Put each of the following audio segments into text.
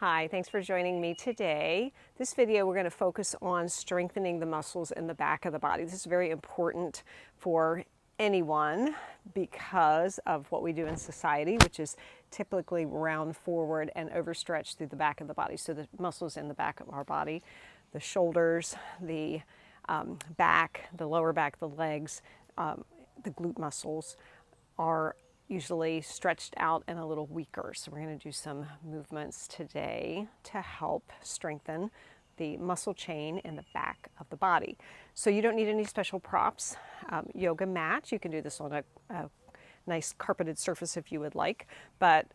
Hi, thanks for joining me today. This video we're going to focus on strengthening the muscles in the back of the body. This is very important for anyone because of what we do in society, which is typically round forward and overstretched through the back of the body. So the muscles in the back of our body, the shoulders, the back, the lower back, the legs, the glute muscles are usually stretched out and a little weaker. So we're going to do some movements today to help strengthen the muscle chain in the back of the body. So you don't need any special props. Yoga mat, you can do this on a nice carpeted surface if you would like, but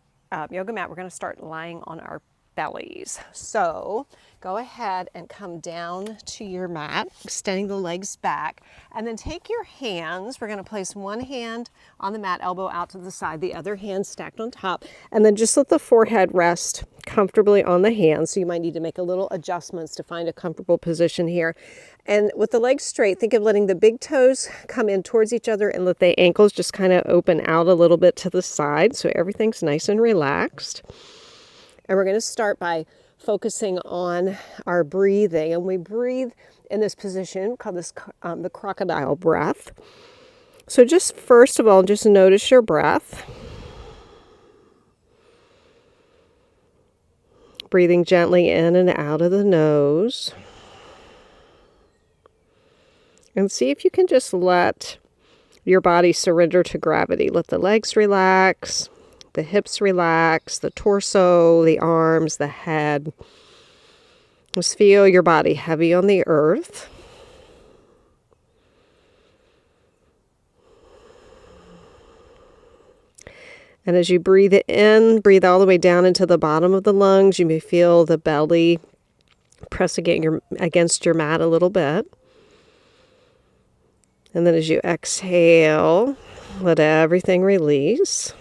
yoga mat, we're going to start lying on our bellies. So go ahead and come down to your mat, extending the legs back, and then take your hands. We're going to place one hand on the mat, elbow out to the side, the other hand stacked on top, and then just let the forehead rest comfortably on the hands. So you might need to make a little adjustments to find a comfortable position here. And with the legs straight, think of letting the big toes come in towards each other and let the ankles just kind of open out a little bit to the side so everything's nice and relaxed. And we're going to start by focusing on our breathing. And we breathe in this position called the crocodile breath. So just first of all, just notice your breath. Breathing gently in and out of the nose. And see if you can just let your body surrender to gravity. Let the legs relax. The hips relax, the torso, the arms, the head. Just feel your body heavy on the earth. And as you breathe it in, breathe all the way down into the bottom of the lungs. You may feel the belly press against your mat a little bit. And then as you exhale, let everything release.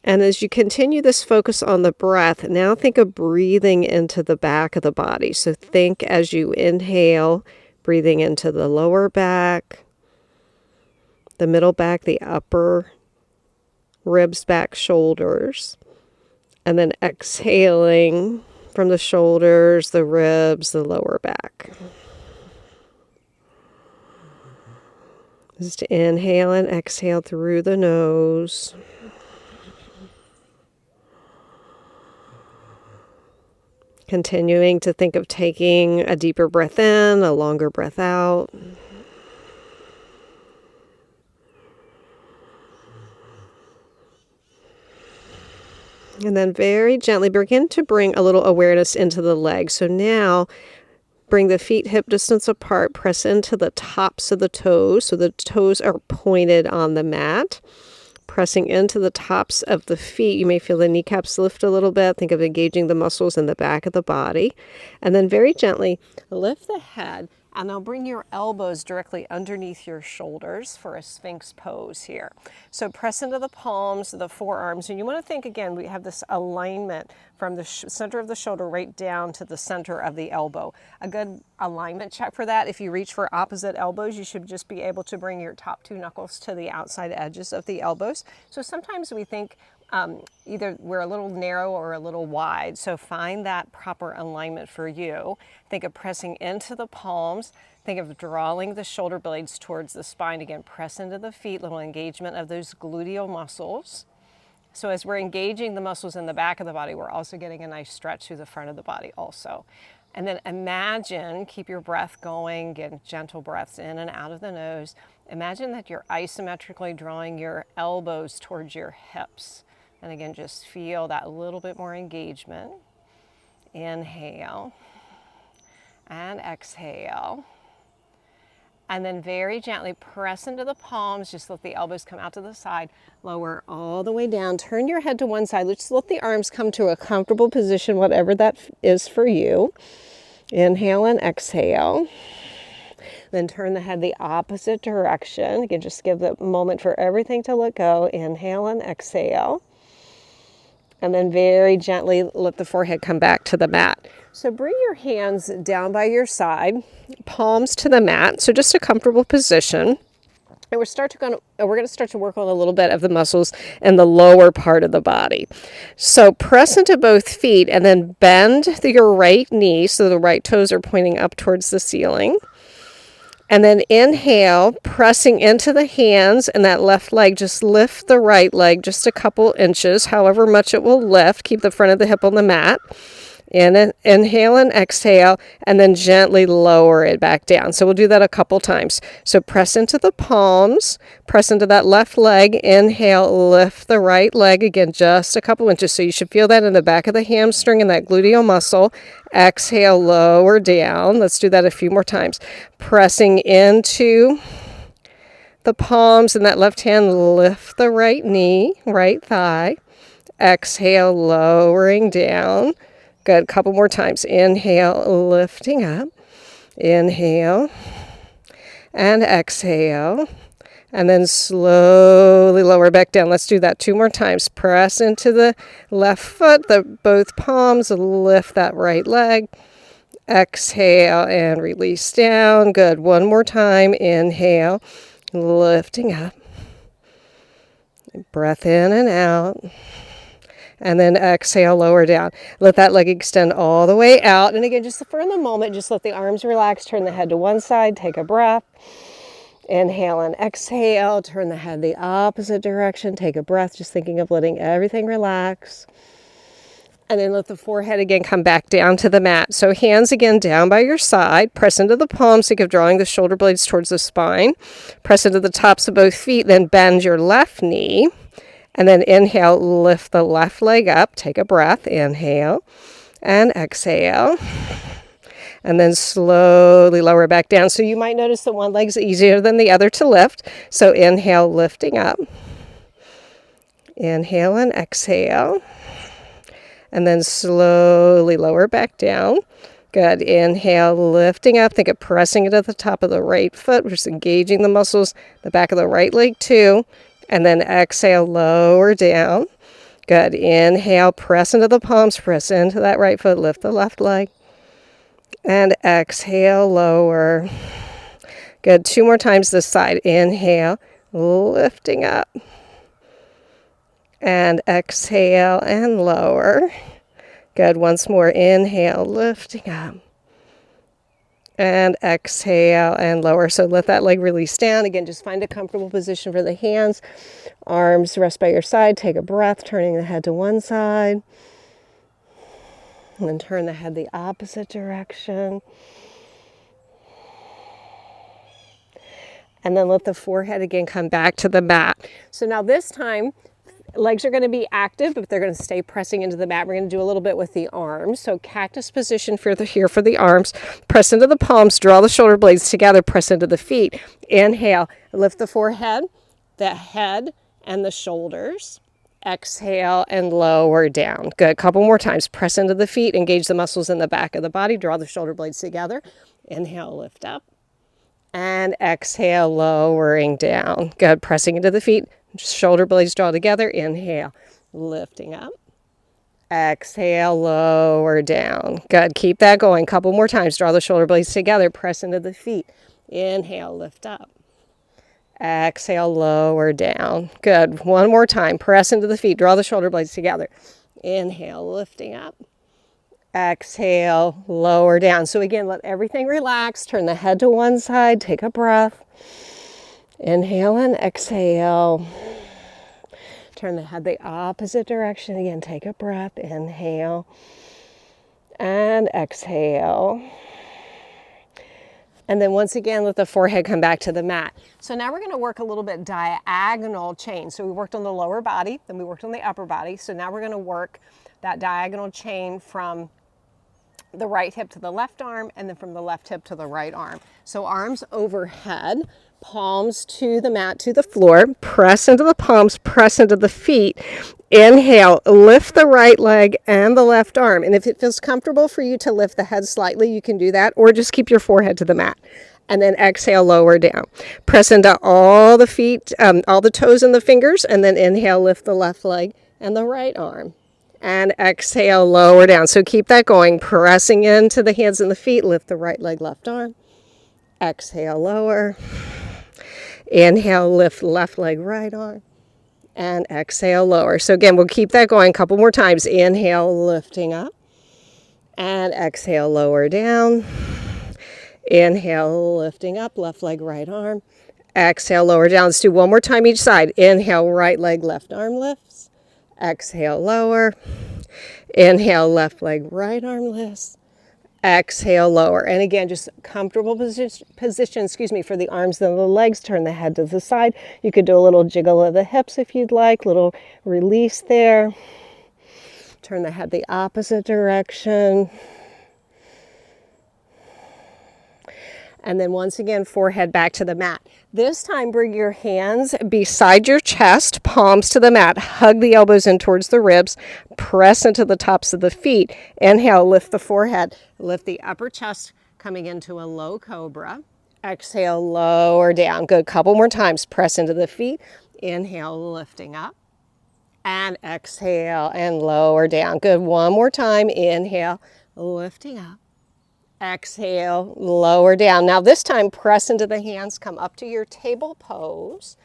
And as you continue this focus on the breath, now think of breathing into the back of the body. So think as you inhale, breathing into the lower back, the middle back, the upper ribs, back, shoulders. And then exhaling from the shoulders, the ribs, the lower back. Just inhale and exhale through the nose. Continuing to think of taking a deeper breath in, a longer breath out. And then very gently begin to bring a little awareness into the legs. So now bring the feet hip distance apart, press into the tops of the toes. So the toes are pointed on the mat. Pressing into the tops of the feet, you may feel the kneecaps lift a little bit. Think of engaging the muscles in the back of the body. And then very gently lift the head, and now bring your elbows directly underneath your shoulders for a Sphinx pose here. So press into the palms, the forearms, and you want to think again, we have this alignment from the center of the shoulder right down to the center of the elbow. A good alignment check for that. If you reach for opposite elbows, you should just be able to bring your top two knuckles to the outside edges of the elbows. So sometimes we think either we're a little narrow or a little wide. So find that proper alignment for you. Think of pressing into the palms. Think of drawing the shoulder blades towards the spine. Again, press into the feet, little engagement of those gluteal muscles. So as we're engaging the muscles in the back of the body, we're also getting a nice stretch through the front of the body also. And then imagine, keep your breath going, get gentle breaths in and out of the nose. Imagine that you're isometrically drawing your elbows towards your hips. And again, just feel that little bit more engagement. Inhale and exhale. And then very gently press into the palms. Just let the elbows come out to the side. Lower all the way down. Turn your head to one side. Just let the arms come to a comfortable position, whatever that is for you. Inhale and exhale. Then turn the head the opposite direction. Again, just give the moment for everything to let go. Inhale and exhale. And then very gently let the forehead come back to the mat. So bring your hands down by your side, palms to the mat. So just a comfortable position. And we're going to start to work on a little bit of the muscles in the lower part of the body. So press into both feet and then bend your right knee so the right toes are pointing up towards the ceiling. And then inhale, pressing into the hands and that left leg. Just lift the right leg just a couple inches, however much it will lift. Keep the front of the hip on the mat. Inhale and exhale, and then gently lower it back down. So we'll do that a couple times. So press into the palms, press into that left leg, inhale, lift the right leg again, just a couple inches. So you should feel that in the back of the hamstring and that gluteal muscle. Exhale, lower down. Let's do that a few more times. Pressing into the palms and that left hand, lift the right knee, right thigh. Exhale, lowering down. Good. Couple more times. Inhale, lifting up. Inhale and exhale. And then slowly lower back down. Let's do that 2 more times. Press into the left foot, both palms, lift that right leg. Exhale and release down. Good. 1 more time. Inhale, lifting up. Breath in and out. And then exhale, lower down. Let that leg extend all the way out. And again, just for the moment, just let the arms relax. Turn the head to one side. Take a breath. Inhale and exhale. Turn the head the opposite direction. Take a breath, just thinking of letting everything relax. And then let the forehead again come back down to the mat. So hands again down by your side. Press into the palms, think of drawing the shoulder blades towards the spine. Press into the tops of both feet, then bend your left knee. And then inhale, lift the left leg up. Take a breath. Inhale and exhale. And then slowly lower back down. So you might notice that one leg's easier than the other to lift. So inhale, lifting up. Inhale and exhale. And then slowly lower back down. Good. Inhale, lifting up. Think of pressing it at the top of the right foot. We're just engaging the muscles, the back of the right leg too. And then exhale, lower down. Good. Inhale, press into the palms, press into that right foot, lift the left leg. And exhale, lower. Good. 2 more times this side. Inhale, lifting up. And exhale and lower. Good. Once more. Inhale, lifting up. And exhale and lower. So let that leg release down. Again, just find a comfortable position for the hands. Arms rest by your side. Take a breath, turning the head to one side. And then turn the head the opposite direction. And then let the forehead again come back to the mat. So now this time, legs are going to be active, but they're going to stay pressing into the mat. We're going to do a little bit with the arms. So cactus position here for the arms. Press into the palms, draw the shoulder blades together, press into the feet. Inhale, lift the forehead, the head, and the shoulders. Exhale and lower down. Good. Couple more times. Press into the feet, engage the muscles in the back of the body, draw the shoulder blades together. Inhale, lift up. And exhale, lowering down. Good. Pressing into the feet. Shoulder blades draw together. Inhale, lifting up. Exhale, lower down. Good. Keep that going. Couple more times. Draw the shoulder blades together. Press into the feet. Inhale, lift up. Exhale, lower down. Good. 1 more time. Press into the feet. Draw the shoulder blades together. Inhale, lifting up. Exhale, lower down. So again, let everything relax. Turn the head to one side. Take a breath. Inhale and exhale. Turn the head the opposite direction. Again, take a breath. Inhale and exhale. And then once again, let the forehead come back to the mat. So now we're going to work a little bit diagonal chain. So we worked on the lower body, then we worked on the upper body. So now we're going to work that diagonal chain from the right hip to the left arm, and then from the left hip to the right arm. So arms overhead, palms to the mat, to the floor. Press into the palms, press into the feet. Inhale, lift the right leg and the left arm. And if it feels comfortable for you to lift the head slightly, you can do that, or just keep your forehead to the mat. And then exhale, lower down. Press into all the feet, all the toes and the fingers, and then inhale, lift the left leg and the right arm. And exhale, lower down. So keep that going, pressing into the hands and the feet, lift the right leg, left arm. Exhale, lower. Inhale, lift left leg, right arm. And exhale, lower. So again, we'll keep that going a couple more times. Inhale, lifting up. And exhale, lower down. Inhale, lifting up, left leg, right arm. Exhale, lower down. Let's do one more time each side. Inhale, right leg, left arm lifts. Exhale, lower. Inhale, left leg, right arm lifts. Exhale, lower. And again, just comfortable position, excuse me, for the arms and the legs. Turn the head to the side. You could do a little jiggle of the hips if you'd like, little release there. Turn the head the opposite direction. And then once again, forehead back to the mat. This time, bring your hands beside your chest, palms to the mat. Hug the elbows in towards the ribs. Press into the tops of the feet. Inhale, lift the forehead. Lift the upper chest, coming into a low cobra. Exhale, lower down. Good. Couple more times. Press into the feet. Inhale, lifting up. And exhale and lower down. Good. One more time. Inhale, lifting up. Exhale, lower down. Now this time, press into the hands, come up to your table pose.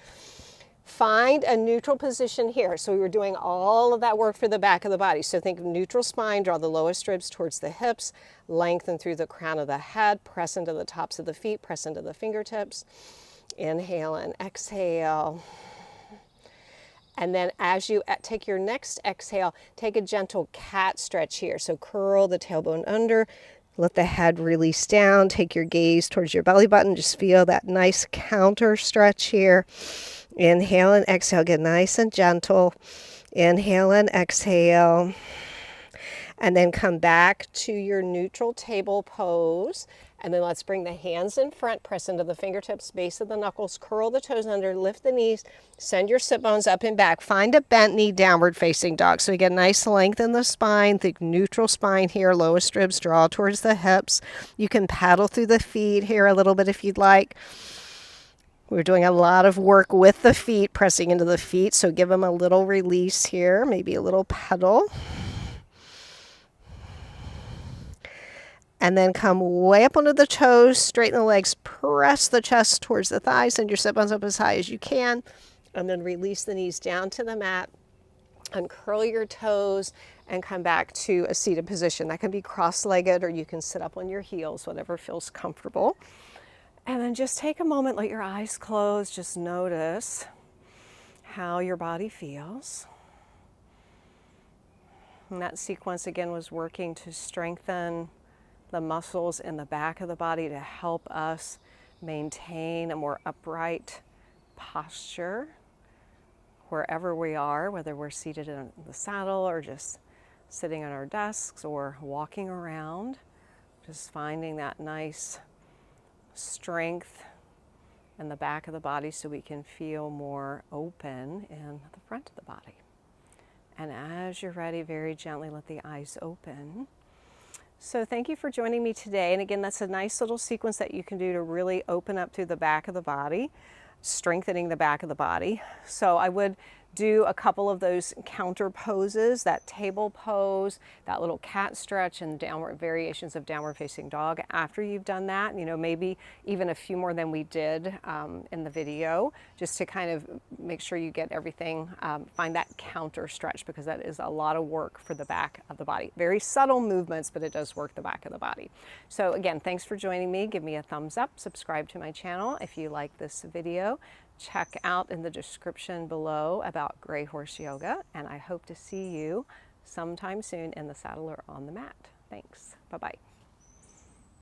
Find a neutral position here. So we were doing all of that work for the back of the body. So think of neutral spine, draw the lowest ribs towards the hips, lengthen through the crown of the head, press into the tops of the feet, press into the fingertips. Inhale and exhale. And then as you take your next exhale, take a gentle cat stretch here. So curl the tailbone under. Let the head release down. Take your gaze towards your belly button. Just feel that nice counter stretch here. Inhale and exhale. Get nice and gentle. Inhale and exhale. And then come back to your neutral table pose. And then let's bring the hands in front, press into the fingertips, base of the knuckles, curl the toes under, lift the knees, send your sit bones up and back. Find a bent knee, downward facing dog. So you get nice length in the spine, think neutral spine here, lowest ribs draw towards the hips. You can paddle through the feet here a little bit if you'd like. We're doing a lot of work with the feet, pressing into the feet. So give them a little release here, maybe a little pedal. And then come way up onto the toes, straighten the legs, press the chest towards the thighs, send your sit bones up as high as you can. And then release the knees down to the mat, uncurl your toes, and come back to a seated position. That can be cross-legged, or you can sit up on your heels, whatever feels comfortable. And then just take a moment, let your eyes close, just notice how your body feels. And that sequence again was working to strengthen the muscles in the back of the body to help us maintain a more upright posture wherever we are, whether we're seated in the saddle or just sitting on our desks or walking around, just finding that nice strength in the back of the body so we can feel more open in the front of the body. And as you're ready, very gently let the eyes open. So thank you for joining me today. And again, that's a nice little sequence that you can do to really open up through the back of the body, strengthening the back of the body. So I would do a couple of those counter poses, that table pose, that little cat stretch, and downward variations of downward facing dog. After you've done that, you know, maybe even a few more than we did in the video, just to kind of make sure you get everything, find that counter stretch, because that is a lot of work for the back of the body. Very subtle movements, but it does work the back of the body. So again, thanks for joining me. Give me a thumbs up, subscribe to my channel if you like this video. Check out in the description below about Grey Horse Yoga, and I hope to see you sometime soon in the saddle or on the mat. Thanks. Bye-bye.